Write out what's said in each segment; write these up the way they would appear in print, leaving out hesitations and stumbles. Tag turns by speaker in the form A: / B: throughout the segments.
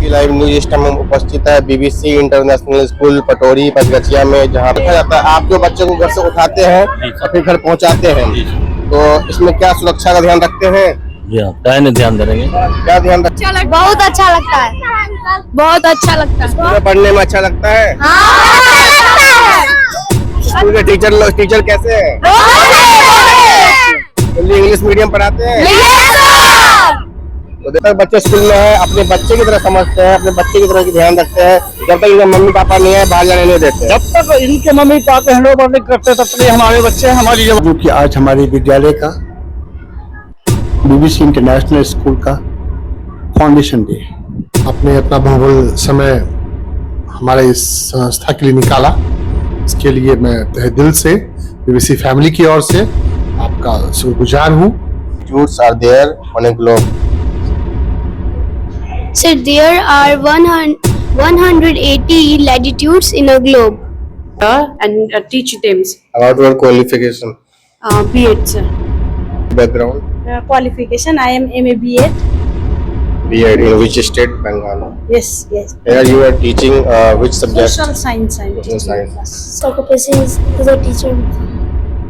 A: की live news इस time हम उपस्थित है BBC international school Patori Pachgachhia में, जहाँ देखा जाता है आप जो बच्चे को घर से उठाते हैं और फिर घर पहुँचाते हैं, तो इसमें क्या सुरक्षा का ध्यान रखते हैं?
B: जी हाँ, क्या नहीं ध्यान दे रहे हैं?
A: क्या ध्यान रखते हैं?
C: बहुत अच्छा लगता है, बहुत अच्छा लगता है।
A: स्कूल में पढ़ने में अच्छा लगता है? स्कूल के टीचर कैसे हैं? इंग्लिश मीडियम पढ़ाते हैं? तो जब तक बच्चे स्कूल में है अपने बच्चे की तरह समझते हैं, अपने बच्चे की तरह की ध्यान रखते हैं। जब तक इनके मम्मी पापा नहीं है बाहर जाने नहीं देते।
D: जब तक इनके मम्मी पापा हैंड ओवर नहीं करते तब तक हमारे बच्चे हमारी जब
E: जो कि आज हमारे विद्यालय का बीबीसी इंटरनेशनल स्कूल का फाउंडेशन डे, आपने अपना बहुमूल्य समय हमारे इस संस्था के लिए निकाला, इसके लिए मैं तहे दिल से बीबीसी फैमिली की ओर से आपका शुक्रगुजार हूँ।
A: Latitudes are there on a globe.
C: So there are 180 latitudes in a globe.
F: And teach them
A: About your qualification,
F: B.Ed, sir.
A: background,
F: Qualification, I am MA B.Ed.
A: B.Ed in which state? Bengal.
F: Yes, yes.
A: Here you are teaching which subject?
F: Social science I'm
A: Social
F: teaching.
A: science.
C: Occupation is a teacher.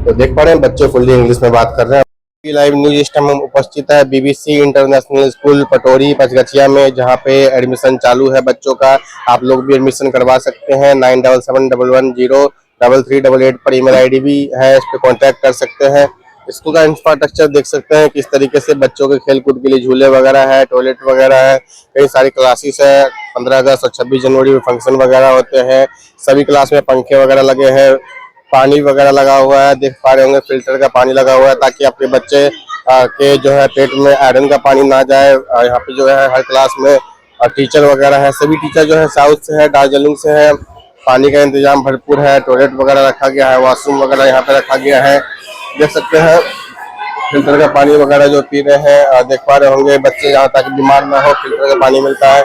A: तो देख पा रहे हैं बच्चे fully English में बात कर रहे हैं। की लाइव न्यूज इस टाइम हम उपस्थित है BBC international school Patori Pachgachhia में, जहाँ पे एडमिशन चालू है बच्चों का। आप लोग भी एडमिशन करवा सकते हैं। 9771103388 पर ईमेल आईडी भी है, इस पे कांटेक्ट कर सकते हैं। स्कूल का इंफ्रास्ट्रक्चर देख सकते हैं किस तरीके से बच्चों के खेल कूद के लिए झूले वगैरह है, टॉयलेट वगैरह है, कई सारी क्लासेस है। 15 अगस्त और 26 जनवरी में फंक्शन वगैरह होते हैं। सभी क्लास में पंखे वगैरह लगे हैं, पानी वगैरह लगा हुआ है, देख पा रहे होंगे फिल्टर का पानी लगा हुआ है, ताकि आपके बच्चे के जो है पेट में आयरन का पानी ना जाए। यहाँ पे जो है हर क्लास में टीचर वगैरह है, सभी टीचर जो है साउथ से है, दार्जिलिंग से है। पानी का इंतजाम भरपूर है, टॉयलेट वगैरह रखा गया है, वॉशरूम वगैरह यहाँ पे रखा गया है। देख सकते हैं फिल्टर का पानी वगैरह जो पी रहे हैं, देख पा रहे होंगे बच्चे यहाँ, ताकि बीमार ना हो फिल्टर का पानी मिलता है।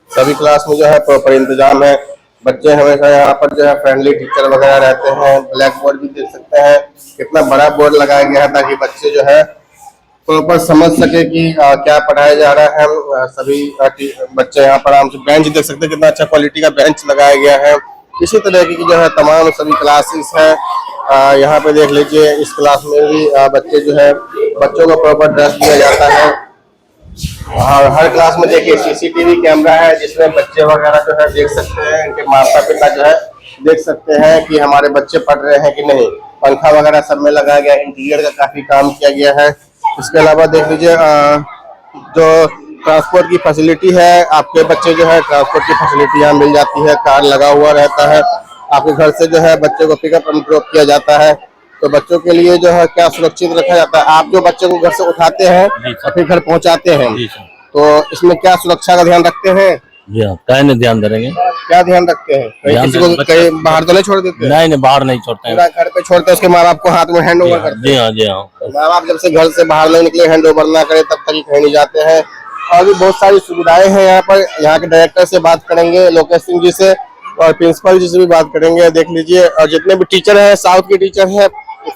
A: सभी क्लास में जो है प्रॉपर इंतजाम है। बच्चे हमेशा यहाँ पर जो है फ्रेंडली टीचर वगैरह रहते हैं। ब्लैक बोर्ड भी देख सकते हैं, कितना बड़ा बोर्ड लगाया गया है ताकि बच्चे जो है प्रॉपर समझ सके कि क्या पढ़ाया जा रहा है। सभी बच्चे यहाँ पर आराम से, बेंच देख सकते हैं कितना अच्छा क्वालिटी का बेंच लगाया गया है। इसी तरह की जो है तमाम सभी क्लासेस है। यहाँ पे देख लीजिए इस क्लास में भी बच्चे जो है, बच्चों को प्रॉपर ड्रेस दिया जाता है। और हर क्लास में देखिए सीसीटीवी कैमरा है, जिसमें बच्चे वगैरह जो है देख सकते हैं, इनके माता पिता जो है देख सकते हैं कि हमारे बच्चे पढ़ रहे हैं कि नहीं। पंखा वगैरह सब में लगाया गया, इंटीरियर का काफी काम किया गया है। इसके अलावा देख लीजिए जो ट्रांसपोर्ट की फैसिलिटी है, आपके बच्चे जो है ट्रांसपोर्ट की फैसिलिटी यहाँ मिल जाती है। कार लगा हुआ रहता है, आपके घर से जो है बच्चे को पिकअप एंड ड्रॉप किया जाता है। तो बच्चों के लिए जो है क्या सुरक्षित रखा जाता है, आप जो बच्चे को घर से उठाते हैं और फिर घर पहुंचाते हैं, तो इसमें क्या सुरक्षा का ध्यान रखते हैं?
B: जी हाँ, क्या नहीं ध्यान दे रहे हैं?
A: क्या ध्यान रखते हैं? किसी को कहीं बाहर तो नहीं छोड़ देते?
B: नहीं, बाहर नहीं छोड़ते हैं।
A: घर पे छोड़ते हैं, उसके माँ बाप को हाथ में हैंड ओवर करते हैं।
B: जी हाँ, जी हाँ।
A: माँ बाप जब से घर से बाहर नहीं निकले, हैंड ओवर ना करे तब तक कहीं नहीं जाते हैं। और भी बहुत सारी सुविधाएं हैं यहाँ पर। यहाँ के डायरेक्टर से बात करेंगे, लोकेश सिंह जी से, और प्रिंसिपल जी से भी बात करेंगे। देख लीजिए, और जितने भी टीचर हैं साउथ के टीचर हैं,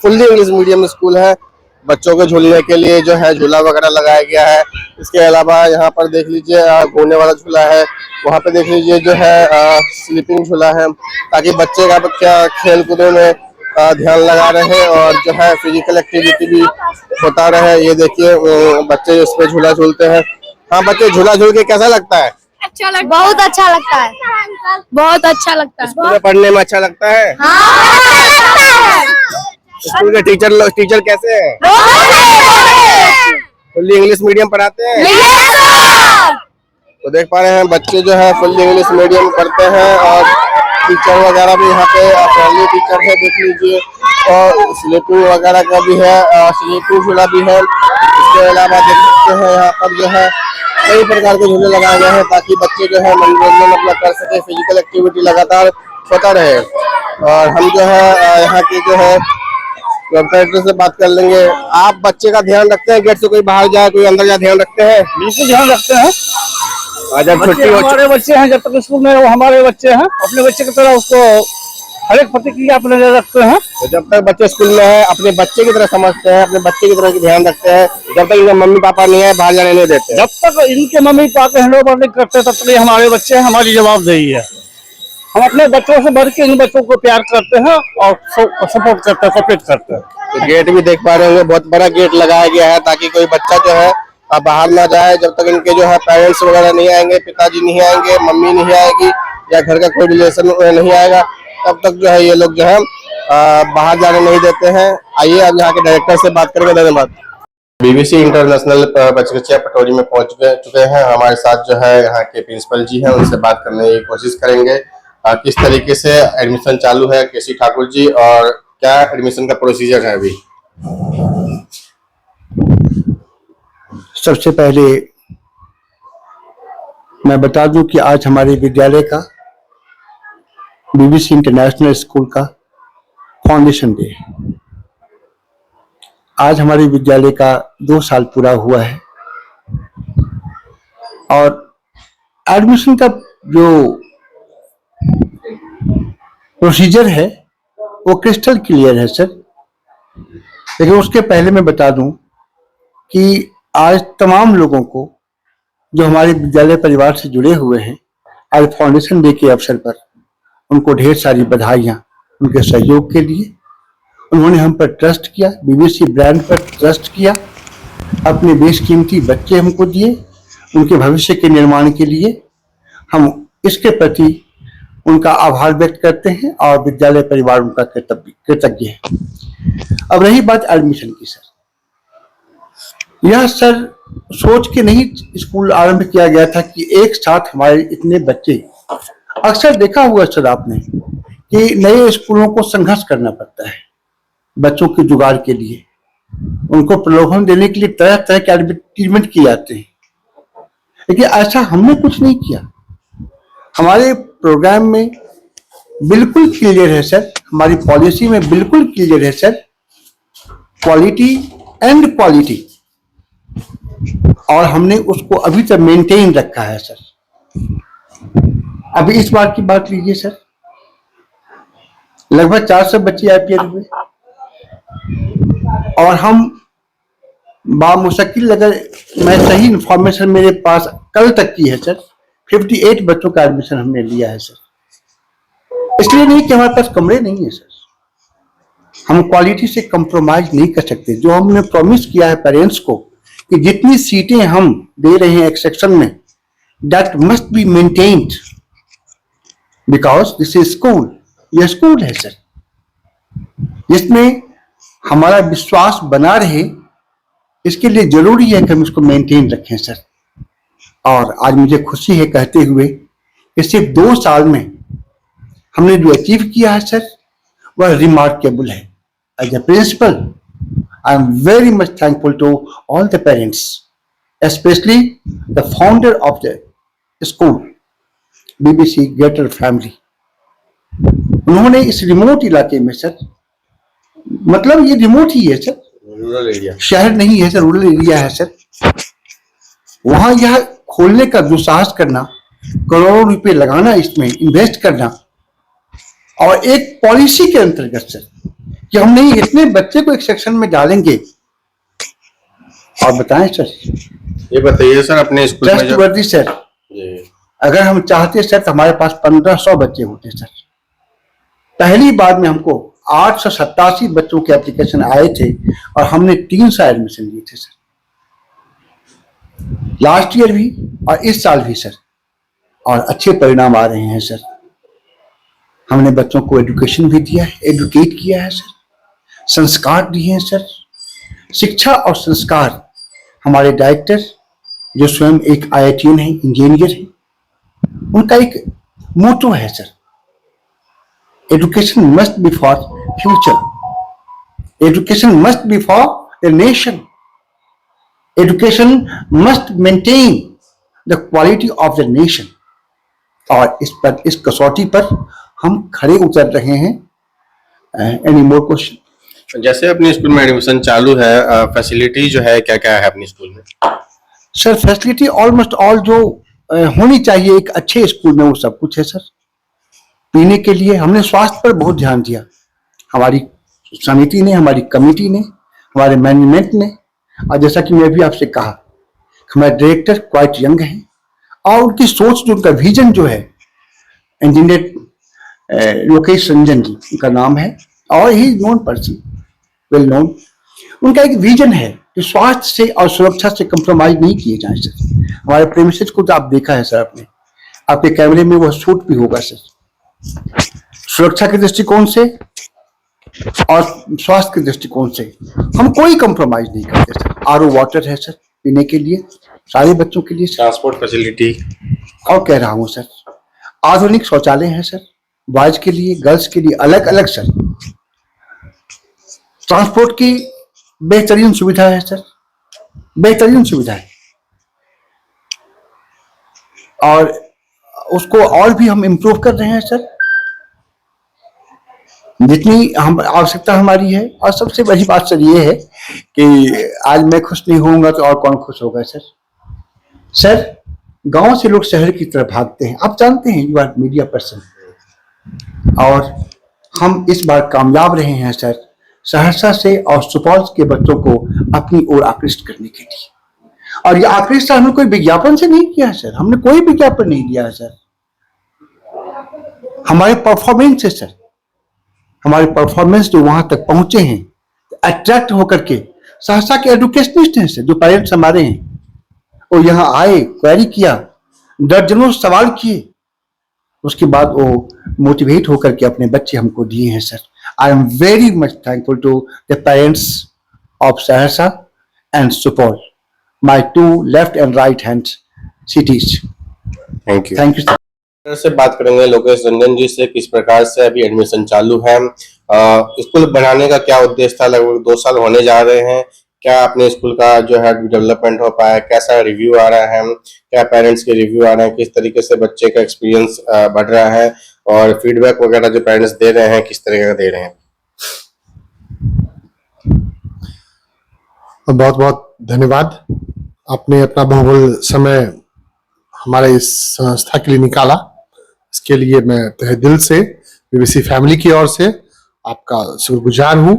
A: फुल्ली इंग्लिश मीडियम स्कूल है। बच्चों को झूलने के लिए जो है झूला वगैरह लगाया गया है। इसके अलावा यहाँ पर देख लीजिए घूमने वाला झूला है, वहाँ पे देख लीजिए जो है स्लीपिंग झूला है, ताकि बच्चे का बच्चा खेल कूद में ध्यान लगा रहे और जो है फिजिकल एक्टिविटी भी होता रहे। ये देखिए बच्चे इस पे झूला झूलते हैं। हाँ बच्चे, झूला झूल के कैसा लगता है?
C: अच्छा लगता, बहुत अच्छा लगता है, बहुत अच्छा लगता है।
A: स्कूल में पढ़ने में अच्छा लगता है? स्कूल के टीचर कैसे हैं? फुल्ली इंग्लिश मीडियम पढ़ाते हैं? तो देख पा रहे हैं बच्चे जो है फुल्ली इंग्लिश मीडियम पढ़ते हैं, और टीचर वगैरह भी यहाँ पे फ्रेंडली टीचर है, देख लीजिए। और स्लीपिंग वगैरह का भी है, स्लीपिंग झूला भी है। इसके अलावा देख सकते हैं यहाँ पर जो है कई प्रकार के झूले लगाए गए हैं, ताकि बच्चे जो है मनोरंजन अपना कर सके, फिजिकल एक्टिविटी लगातार होता रहे। और हम जो है यहाँ की जो है प्रोप्राइटर से बात कर लेंगे। आप बच्चे का ध्यान रखते हैं? गेट से कोई बाहर जाए कोई अंदर जाए ध्यान रखते हैं?
D: बिल्कुल ध्यान रखते हैं।
A: जब छुट्टी
D: हमारे बच्चे हैं, जब तक स्कूल में वो हमारे बच्चे हैं, अपने बच्चे की तरह उसको हर एक प्रतिक्रिया अपने लिए रखते हैं।
A: तो जब तक बच्चे स्कूल में है अपने बच्चे की तरह समझते हैं, अपने बच्चे की तरह ध्यान रखते हैं, जब तक इनके मम्मी पापा नहीं है बाहर जाने नहीं देते।
D: जब तक इनके मम्मी पापा हैंड ओवर नहीं करते तब तक हमारे बच्चे हमारी जवाबदेही है। हम अपने बच्चों से बढ़ के इन बच्चों को प्यार करते हैं और सपोर्ट करते हैं, सपोर्ट करते हैं।
A: तो गेट भी देख पा रहे होंगे, बहुत बड़ा गेट लगाया गया है ताकि कोई बच्चा जो है बाहर ना जाए। जब तक इनके जो है पेरेंट्स वगैरह नहीं आएंगे, पिताजी नहीं आएंगे, मम्मी नहीं आएगी या घर का कोई रिलेशन नहीं आएगा, तब तक जो है ये लोग जो है बाहर जाने नहीं देते हैं। आइए अब यहाँ के डायरेक्टर से बात करेंगे। धन्यवाद। बीबीसी इंटरनेशनल बचकचिया पटोरी में पहुंच चुके हैं। हमारे साथ जो है यहाँ के प्रिंसिपल जी हैं, उनसे बात करने की कोशिश करेंगे। किस तरीके से एडमिशन चालू है केसी ठाकुर जी, और क्या एडमिशन का प्रोसीजर है अभी?
G: सबसे पहले मैं बता दूं कि आज हमारे विद्यालय का बीबीसी इंटरनेशनल स्कूल का फाउंडेशन डे है। आज हमारे विद्यालय का 2 साल पूरा हुआ है और एडमिशन का जो प्रोसीजर है वो क्रिस्टल क्लियर है सर। लेकिन उसके पहले मैं बता दूं कि आज तमाम लोगों को जो हमारे विद्यालय परिवार से जुड़े हुए हैं, आज फाउंडेशन डे के अवसर पर उनको ढेर सारी बधाइयां उनके सहयोग के लिए। उन्होंने हम पर ट्रस्ट किया, बीबीसी ब्रांड पर ट्रस्ट किया, अपने बेशकीमती बच्चे हमको दिए उनके भविष्य के निर्माण के लिए। हम इसके प्रति उनका आभार व्यक्त करते हैं और विद्यालय परिवार उनका कृतज्ञ है। अब रही बात एडमिशन की सर, यह सर सोच के नहीं स्कूल आरंभ किया गया था कि एक साथ हमारे इतने बच्चे। अक्सर देखा हुआ सर आपने कि नए स्कूलों को संघर्ष करना पड़ता है बच्चों के जुगाड़ के लिए, उनको प्रलोभन देने के लिए तरह तरह के एडवर्टीजमेंट किए जाते हैं। लेकिन ऐसा हमने कुछ नहीं किया। हमारे प्रोग्राम में बिल्कुल क्लियर है सर, हमारी पॉलिसी में बिल्कुल क्लियर है सर, क्वालिटी एंड क्वालिटी, और हमने उसको अभी तक मेंटेन रखा है सर। अभी इस बार की बात लीजिए सर, लगभग 400 बच्चे आईपीएल हुए और हम बामुश्किल, अगर मैं सही इंफॉर्मेशन मेरे पास कल तक की है सर, 58 बच्चों का एडमिशन हमने लिया है सर। इसलिए नहीं कि हमारे पास कमरे नहीं है सर, हम क्वालिटी से कंप्रोमाइज नहीं कर सकते। जो हमने प्रॉमिस किया है पेरेंट्स को कि जितनी सीटें हम दे रहे हैं एक सेक्शन में, that must be maintained because this is school. यह स्कूल है सर, जिसमें हमारा विश्वास बना रहे, इसके लिए जरूरी है कि हम इसको मेंटेन रखें सर। और आज मुझे खुशी है कहते हुए कि सिर्फ 2 साल में हमने जो अचीव किया है सर वह रिमार्केबल है। As a principal I am very much thankful to all the parents, especially the founder of the school, BBC Greater Family. उन्होंने इस रिमोट इलाके में सर, मतलब ये रिमोट ही है सर,
A: रूरल एरिया,
G: शहर नहीं है सर, रूरल एरिया है सर। वहां यह खोलने का दुस्साहस करना, करोड़ों रुपए लगाना, इसमें इन्वेस्ट करना, और एक पॉलिसी के अंतर्गत सर कि हम नहीं इतने बच्चे को एक सेक्शन में डालेंगे। और बताएं सर,
A: ये बताइए सर अपने स्कूल में
G: ट्रस्टवर्दी सर, अगर हम चाहते सर तो हमारे पास 1500 बच्चे होते सर। पहली बार में हमको 887 बच्चों के एप्लीकेशन आए थे और हमने 300 एडमिशन लिए थे सर, लास्ट ईयर भी और इस साल भी सर, और अच्छे परिणाम आ रहे हैं सर। हमने बच्चों को एजुकेशन भी दिया है, एडुकेट किया है सर, संस्कार दिए हैं सर। शिक्षा और संस्कार, हमारे डायरेक्टर जो स्वयं एक IITian है, इंजीनियर है, उनका एक मोटो है sir, education must be for future, education must be for the nation, education must maintain the quality of the nation. और इस कसौटी पर हम खड़े उतर रहे हैं। Any more question?
A: जैसे अपने स्कूल में एडमिशन चालू है, फैसिलिटी जो है क्या क्या है अपने स्कूल में?
G: सर फैसिलिटी ऑलमोस्ट ऑल जो होनी चाहिए एक अच्छे स्कूल में वो सब कुछ है सर। पीने के लिए हमने स्वास्थ्य पर बहुत ध्यान दिया। हमारी समिति ने, हमारी कमेटी ने, हमारे मैनेजमेंट ने, और जैसा कि मैं भी आपसे कहा, हमारे डायरेक्टर क्वाइट यंग हैं और उनकी सोच जो, उनका विजन जो है, इंजीनियर लोकेश रंजन जी उनका नाम है और ही नोन पर्सन, वेल नोन। उनका एक विजन है कि स्वास्थ्य से और सुरक्षा से कंप्रोमाइज नहीं किए जाए सर। हमारे प्रेमिसेस को तो आप देखा है सर, आपके कैमरे में वह शूट भी होगा सर। सुरक्षा के दृष्टिकोण से और स्वास्थ्य के दृष्टिकोण से हम कोई कंप्रोमाइज नहीं करते सर। आरओ वाटर है सर पीने के लिए सारे बच्चों के लिए,
A: ट्रांसपोर्ट फैसिलिटी,
G: और कह रहा हूँ सर, आधुनिक शौचालय है सर, बॉयज के लिए, गर्ल्स के लिए अलग अलग सर। ट्रांसपोर्ट की बेहतरीन सुविधा है सर, बेहतरीन सुविधा है, और उसको और भी हम इम्प्रूव कर रहे हैं सर, जितनी हम आवश्यकता हमारी है। और सबसे बड़ी बात सर ये है कि आज मैं खुश नहीं होऊंगा तो और कौन खुश होगा सर। सर गांव से लोग शहर की तरफ भागते हैं, आप जानते हैं, यू आर मीडिया पर्सन, और हम इस बार कामयाब रहे हैं सर सहरसा से और सुपौल के बच्चों को अपनी ओर आकृष्ट करने के लिए। और ये आकृष्ट हमने कोई विज्ञापन से नहीं किया है सर, हमने कोई विज्ञापन नहीं दिया है सर, हमारे परफॉर्मेंस है सर। हमारे परफॉर्मेंस जो वहां तक पहुंचे हैं, अट्रैक्ट होकर के सहरसा के एजुकेशनिस्ट हैं सर, जो पेरेंट्स हमारे हैं, वो यहाँ आए, क्वेरी किया, दर्जनों सवाल किए, उसके बाद वो मोटिवेट होकर के अपने बच्चे हमको दिए हैं sir. I am very much thankful to the parents of Saharsa and Supaul, my two left and right hand cities.
A: Thank you.
G: Thank you sir.
A: से बात करेंगे लोकेश रंजन जी से, किस प्रकार से अभी एडमिशन चालू है, स्कूल बनाने का क्या उद्देश्य था, लगभग 2 साल होने जा रहे हैं, क्या अपने स्कूल का जो है डेवलपमेंट हो पाया, कैसा रिव्यू आ रहा है, क्या पेरेंट्स के रिव्यू आ रहे हैं, किस तरीके से बच्चे का एक्सपीरियंस बढ़ रहा है, और फीडबैक वगैरह जो पेरेंट्स दे रहे हैं किस तरीके का दे रहे हैं।
E: बहुत बहुत धन्यवाद, आपने अपना बहुमूल्य समय हमारे इस संस्था के लिए निकाला, इसके लिए मैं तहे दिल से बीबीसी फैमिली की ओर से आपका शुक्रगुजार हूं।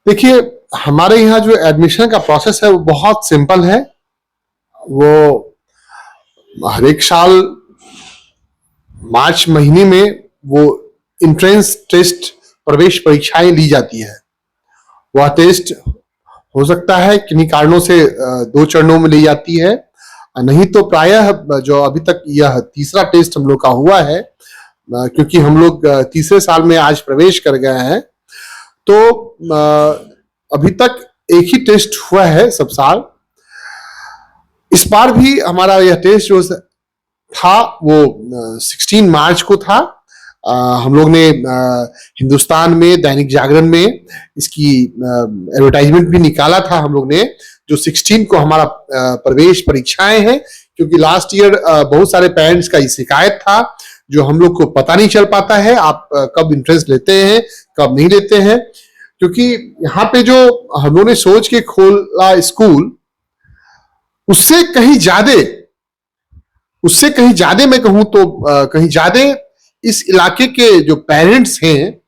E: देखिए, हमारे यहाँ जो एडमिशन का प्रोसेस है वो बहुत सिंपल है। वो हर एक साल मार्च महीने में वो एंट्रेंस टेस्ट, प्रवेश परीक्षाएं ली जाती है। वह टेस्ट हो सकता है किन्हीं कारणों से 2 चरणों में ली जाती है, नहीं तो प्रायः जो अभी तक यह तीसरा टेस्ट हम लोग का हुआ है, क्योंकि हम लोग तीसरे साल में आज प्रवेश कर गए हैं, तो अभी तक एक ही टेस्ट हुआ है सब साल। इस बार भी हमारा यह टेस्ट जो था वो 16 मार्च को था। हम लोग ने हिंदुस्तान में, दैनिक जागरण में इसकी एडवर्टाइजमेंट भी निकाला था हम लोग ने, जो 16 को हमारा प्रवेश परीक्षाएं हैं, क्योंकि लास्ट ईयर बहुत सारे पेरेंट्स का ये शिकायत था, जो हम लोग को पता नहीं चल पाता है आप कब इंटरेस्ट लेते हैं कब नहीं लेते हैं, क्योंकि यहाँ पे जो हम लोगों ने सोच के खोला स्कूल, उससे कहीं ज्यादा मैं कहूं तो कहीं ज्यादा इस इलाके के जो पेरेंट्स हैं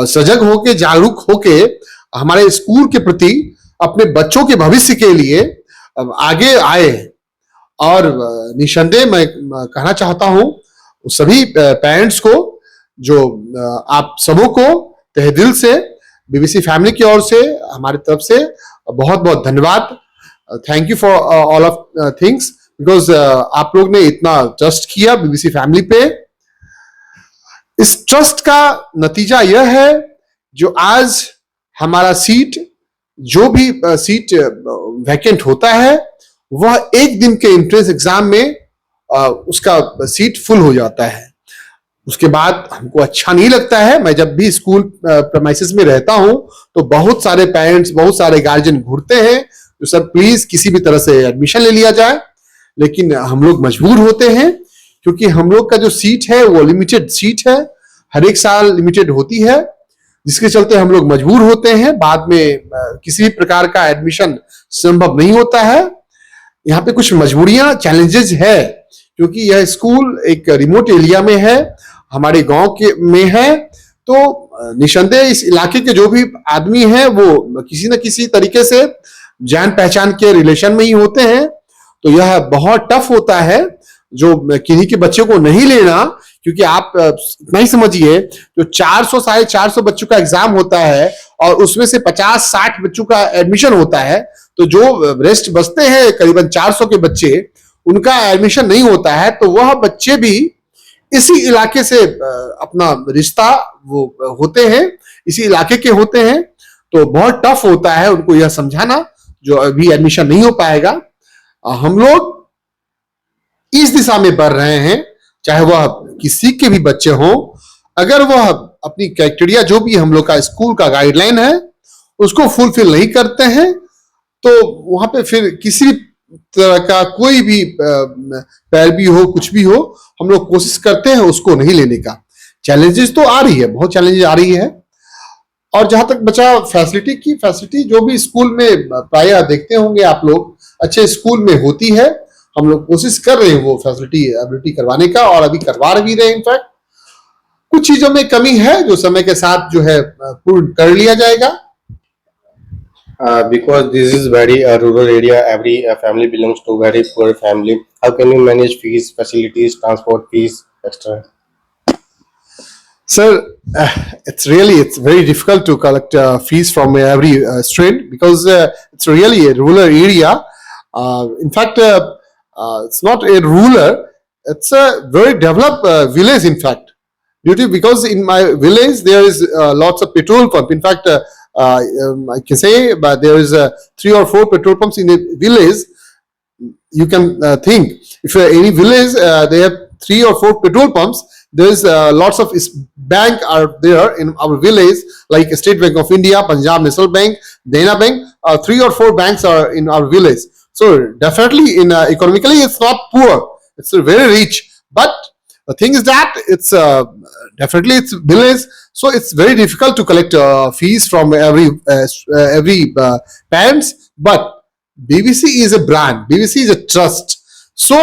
E: सजग होके, जागरूक होके हमारे स्कूल के प्रति, अपने बच्चों के भविष्य के लिए आगे आए। और निसंदेह मैं कहना चाहता हूं सभी पेरेंट्स को, जो आप सबों को तहे दिल से बीबीसी फैमिली की ओर से, हमारी तरफ से बहुत बहुत धन्यवाद। Thank you for all of things, because आप लोग ने इतना ट्रस्ट किया बीबीसी फैमिली पे। इस ट्रस्ट का नतीजा यह है, जो आज हमारा सीट, जो भी सीट वैकेंट होता है, वह एक दिन के एंट्रेंस एग्जाम में उसका सीट फुल हो जाता है। उसके बाद हमको अच्छा नहीं लगता है। मैं जब भी स्कूल प्रेमाइसेस में रहता हूं तो बहुत सारे पेरेंट्स, बहुत सारे गार्जियन घूरते हैं, तो सर प्लीज किसी भी तरह से एडमिशन ले लिया जाए, लेकिन हम लोग मजबूर होते हैं, क्योंकि हम लोग का जो सीट है वो लिमिटेड सीट है, हर एक साल लिमिटेड होती है, जिसके चलते हम लोग मजबूर होते हैं। बाद में किसी भी प्रकार का एडमिशन संभव नहीं होता है। यहाँ पे कुछ मजबूरियां, चैलेंजेस है, क्योंकि यह स्कूल एक रिमोट एरिया में है। हमारे गांव के में है, तो निसंदेह इस इलाके के जो भी आदमी हैं वो किसी न किसी तरीके से जान पहचान के रिलेशन में ही होते हैं। तो यह बहुत टफ होता है जो किन्हीं के बच्चे को नहीं लेना, क्योंकि आप इतना ही समझिए, जो 400 450 बच्चों का एग्जाम होता है और उसमें से 50-60 बच्चों का एडमिशन होता है, तो जो रेस्ट बचते हैं करीबन 400 के बच्चे, उनका एडमिशन नहीं होता है। तो वह बच्चे भी इसी इलाके से अपना रिश्ता वो होते हैं, इसी इलाके के होते हैं। तो बहुत टफ होता है उनको यह समझाना, जो अभी एडमिशन नहीं हो पाएगा। हम लोग इस दिशा में बढ़ रहे हैं, चाहे वह किसी के भी बच्चे हों, अगर वह अपनी क्राइटेरिया जो भी हम लोग का स्कूल का गाइडलाइन है उसको फुलफिल नहीं करते हैं, तो वहां पे फिर किसी तरह का कोई भी पैरवी हो, कुछ भी हो, हम लोग कोशिश करते हैं उसको नहीं लेने का। चैलेंजेस तो आ रही है, बहुत चैलेंजेस आ रही है। और जहां तक बचा फैसिलिटी की, फैसिलिटी जो भी स्कूल में प्रायः देखते होंगे आप लोग, अच्छे स्कूल में होती है। हम लोग कोशिश कर रहे हैं वो फैसिलिटी एबिलिटी करवाने का, और अभी करवा भी रहे हैं। इनफैक्ट कुछ चीजों में कमी है जो समय के साथ जो है पूर्ण कर लिया जाएगा।
A: Because this is very rural area, every family belongs to very poor family. How can you manage fees, facilities, transport fees, etc.?
E: Sir, it's very difficult to collect fees from every student, because it's really a rural area. In fact, it's not a rural; it's a very developed village. In fact, because in my village there is lots of petrol pump. In fact, I can say, but there is 3 or 4 petrol pumps in the village. You can think, if any village they have 3 or 4 petrol pumps, there is lots of bank are there in our village, like State Bank of India, Punjab National Bank, Dena Bank. 3 or 4 banks are in our village. So definitely, in economically, it's not poor; it's very rich. But the thing is that it's definitely it's village, so it's very difficult to collect fees from every parents. But BBC is a brand, BBC is a trust. So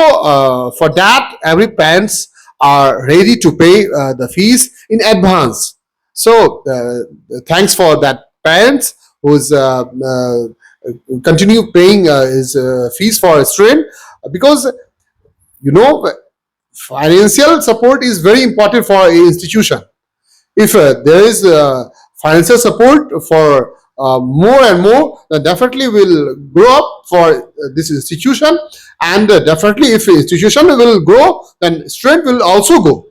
E: for that, every parents are ready to pay the fees in advance. So thanks for that parents who's continue paying his fees for a student, because you know, financial support is very important for an institution. If there is financial support for more and more, then definitely will grow up for this institution, and definitely if institution will grow, then student will also go.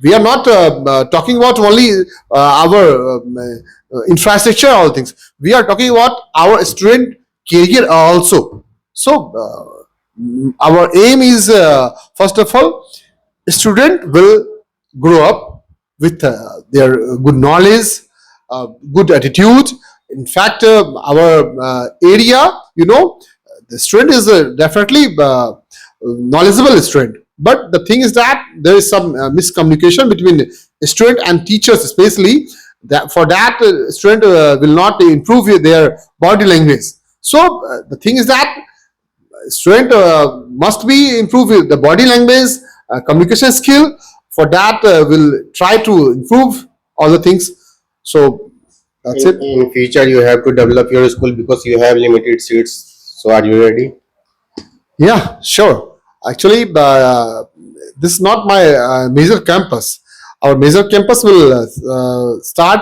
E: We are not talking about only our infrastructure, all things. We are talking about our student career also. So our aim is, first of all, student will grow up with their good knowledge, good attitude. In fact, our area, you know, the student is definitely knowledgeable student. But the thing is that there is some miscommunication between student and teachers, especially that for that student will not improve their body language. So the thing is that student must be improve the body language, communication skill. For that will try to improve all the things. So that's it.
A: In future, you have to develop your school because you have limited seats. So are you ready?
E: Yeah, sure. Actually, this is not my major campus. Our major campus will start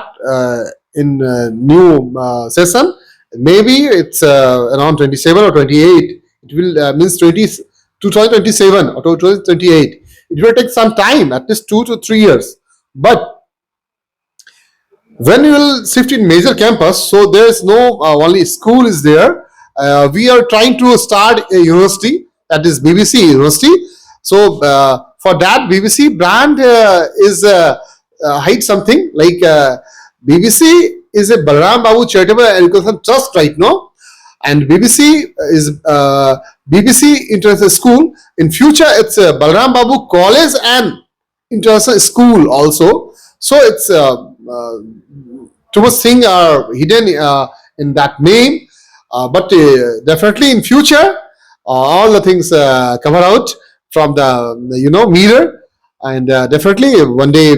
E: in new session. Maybe it's around 27 or 28. It will means 2027 or 2028. It will take some time, at least 2 to 3 years. But when you will shift in major campus, so there is no only school is there. We are trying to start a university, that is BBC University. So for that, BBC brand is hide something like BBC is a Balram Babu Charitable Education Trust right now, and BBC is BBC International School. In future, it's Balram Babu College and International School also. So it's too much things are hidden in that name, but definitely in future all the things come out from the mirror. and definitely one day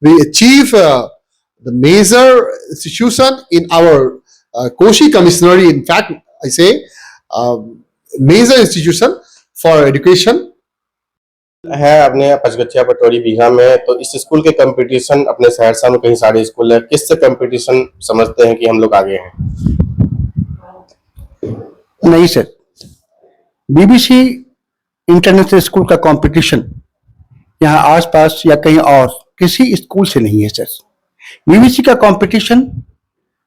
E: we achieve the major institution in our Koshi Commissionary. In fact, I say major institution for education.
A: है अपने पचगछिया पटोरी बीघा में, तो इस school के competition अपने सहरसा में कई सारे स्कूल है, किससे कंपटीशन समझते हैं कि हम लोग आगे हैं?
G: नहीं सर, बीबीसी इंटरनेशनल स्कूल का कंपटीशन यहाँ आसपास या कहीं और किसी स्कूल से नहीं है सर। बीबीसी का कंपटीशन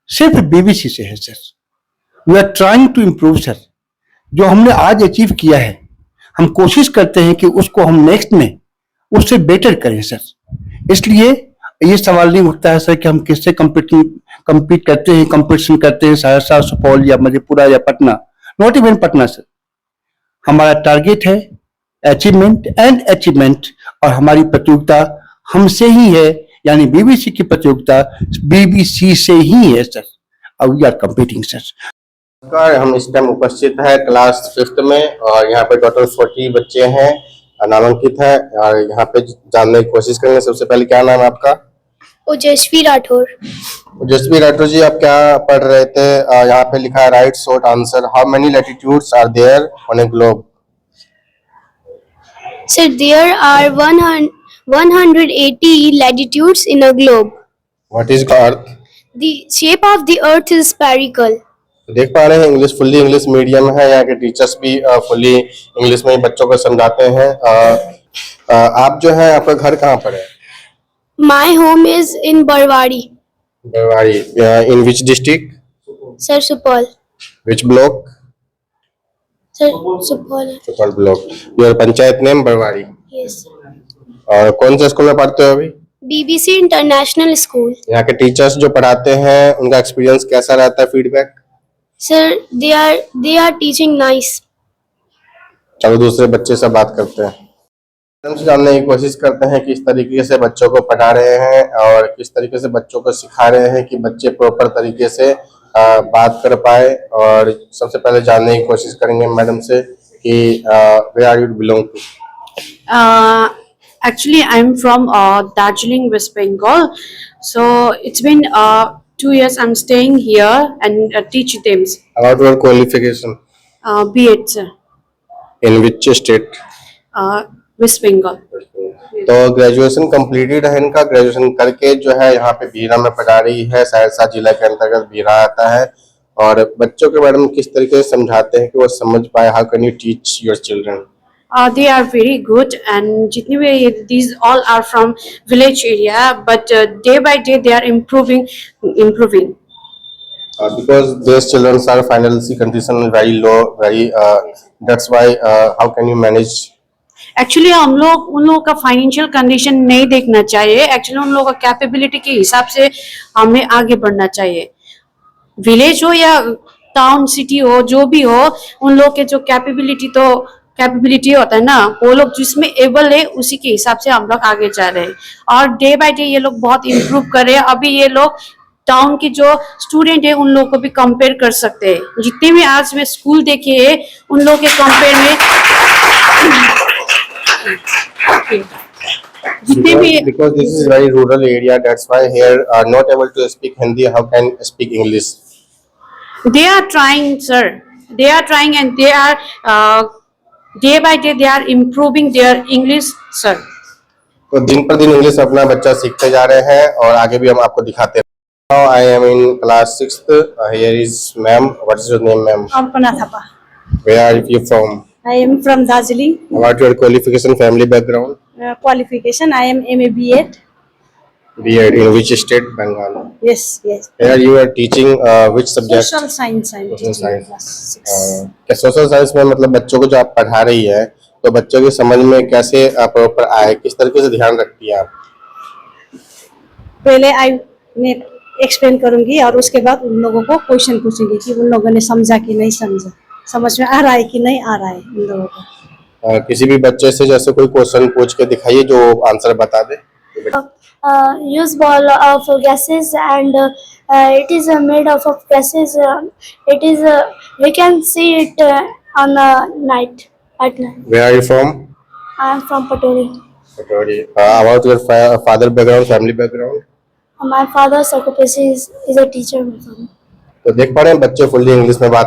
G: सिर्फ बीबीसी से है sir. We are trying to improve sir. जो हमने आज अचीव किया है, हम कोशिश करते हैं कि उसको हम नेक्स्ट में उससे बेटर करें सर। इसलिए ये सवाल नहीं उठता है सर कि हम किससे compete करते हैं, कंपटीशन करते हैं सहरसा, सुपौल या मधेपुरा या Patna. Not even Patna sir. हमारा टारगेट है अचीवमेंट और हमारी प्रतियोगिता हमसे ही है, यानी बीबीसी की प्रतियोगिता बीबीसी से ही है sir. We are competing sir.
A: हम इस टाइम उपस्थित है क्लास 5th में, और यहाँ पे टोटल 40 बच्चे हैं नामांकित है, और यहाँ पे जानने की कोशिश करेंगे। सबसे पहले क्या नाम है आपका?
C: ओजस्वी राठौर।
A: ओजस्वी राठौर जी, आप क्या पढ़ रहे थे? यहाँ पे लिखा है write short answer, how many latitudes are there on a globe?
C: Sir, there are 180 latitudes in a globe.
A: What is earth?
C: The shape of the earth is spherical.
A: देख पा रहे हैं इंग्लिश फुल्ली इंग्लिश मीडियम है, यहाँ के teachers भी fully English में ही बच्चों को समझाते हैं। आप जो है आपका घर कहाँ पर है?
C: My home is in Barwari.
A: Barwadi. In which district?
C: Sir, Supal.
A: Which block?
C: Sir, Supal.
A: Supaul block. Your panchayat name Barwadi.
C: Yes.
A: और कौन से स्कूल में पढ़ते हो अभी?
C: BBC International School.
A: यहाँ के टीचर्स जो पढ़ाते हैं उनका एक्सपीरियंस कैसा रहता है, feedback?
C: Sir, they are teaching nice.
A: चलो दूसरे बच्चे से बात करते हैं। मैडम से जानने की कोशिश करते हैं किस तरीके से बच्चों को पढ़ा रहे हैं और किस तरीके से बच्चों को सिखा रहे हैं कि बच्चे प्रॉपर तरीके से बात कर पाए। और सबसे पहले जानने की कोशिश करेंगे मैडम से कि where are you belong to?
F: Actually, I'm from Darjeeling, West Bengal. So it's been 2 years I'm staying here and teach them.
A: About your qualification?
F: B.Ed, sir.
A: In which state?
F: West Bengal.
A: तो graduation completed है इनका। Graduation करके जो है यहाँ पे बीरा में पढ़ा रही है, सहरसा जिला के अंतर्गत बीरा आता है। और बच्चों के बारे में किस तरीके से समझाते हैं कि वो समझ पाए? How can you teach your children?
F: They are very good, and जितने भी these all are from village area, but day by day they are improving.
A: Because these children are financial condition very low, that's why how can you manage?
F: Actually हम लोग उन लोगों का financial condition नहीं देखना चाहिए। एक्चुअली उन लोगों का कैपेबिलिटी के हिसाब से हमें आगे बढ़ना चाहिए। विलेज हो या टाउन सिटी हो, जो भी हो, उन लोग के जो कैपेबिलिटी होता है ना, वो लोग जिसमें एबल है उसी के हिसाब से हम लोग आगे जा रहे हैं। और डे बाय डे ये लोग बहुत इम्प्रूव कर रहे हैं। अभी ये लोग टाउन के जो स्टूडेंट है उन लोगों को भी कंपेयर कर सकते हैं। जितने भी आज में स्कूल देखे हैं उन लोगों के कंपेयर में जितने भी,
A: because this is very rural area, that's why here are not able to speak Hindi, how can speak English?
F: they are trying, sir. They are trying and they are day by day they are improving their English, sir.
A: तो दिन पर दिन English अपना बच्चा सीखते जा रहे हैं और आगे भी हम आपको दिखाते हैं। Now I am in class 6th. Here is ma'am. What is your name, ma'am?
F: Alpana Thapa.
A: Where are you from?
F: I am from Darjeeling.
A: About your qualification, family background?
F: Qualification, I am MA B.Ed.
A: B.Ed in which state? Bengal.
F: Yes.
A: Here you are teaching which subject?
F: Social science I'm
A: Social
F: teaching
A: science.
F: class 6.
A: क्या social science में मतलब बच्चों को जो आप पढ़ा रही है तो बच्चों की समझ में कैसे प्रॉपर आए, किस तरीके से ध्यान रखती है आप?
F: पहले मैं एक्सप्लेन करूंगी और उसके बाद उन लोगों को क्वेश्चन पूछूंगी कि उन लोगों ने समझा कि नहीं समझा, समझ में आ रहा है कि नहीं आ रहा है उन लोगों को।
A: किसी भी बच्चे से जैसे कोई क्वेश्चन पूछ के दिखाइए जो आंसर बता दे।
C: Use ball of gases and it is made of gases. It is we can see it on the night at night.
A: Where are you from?
C: I am from Patori.
A: About your father background, family background.
C: My father's occupation is a teacher.
A: तो देख पा रहे हैं बच्चे fully English में बात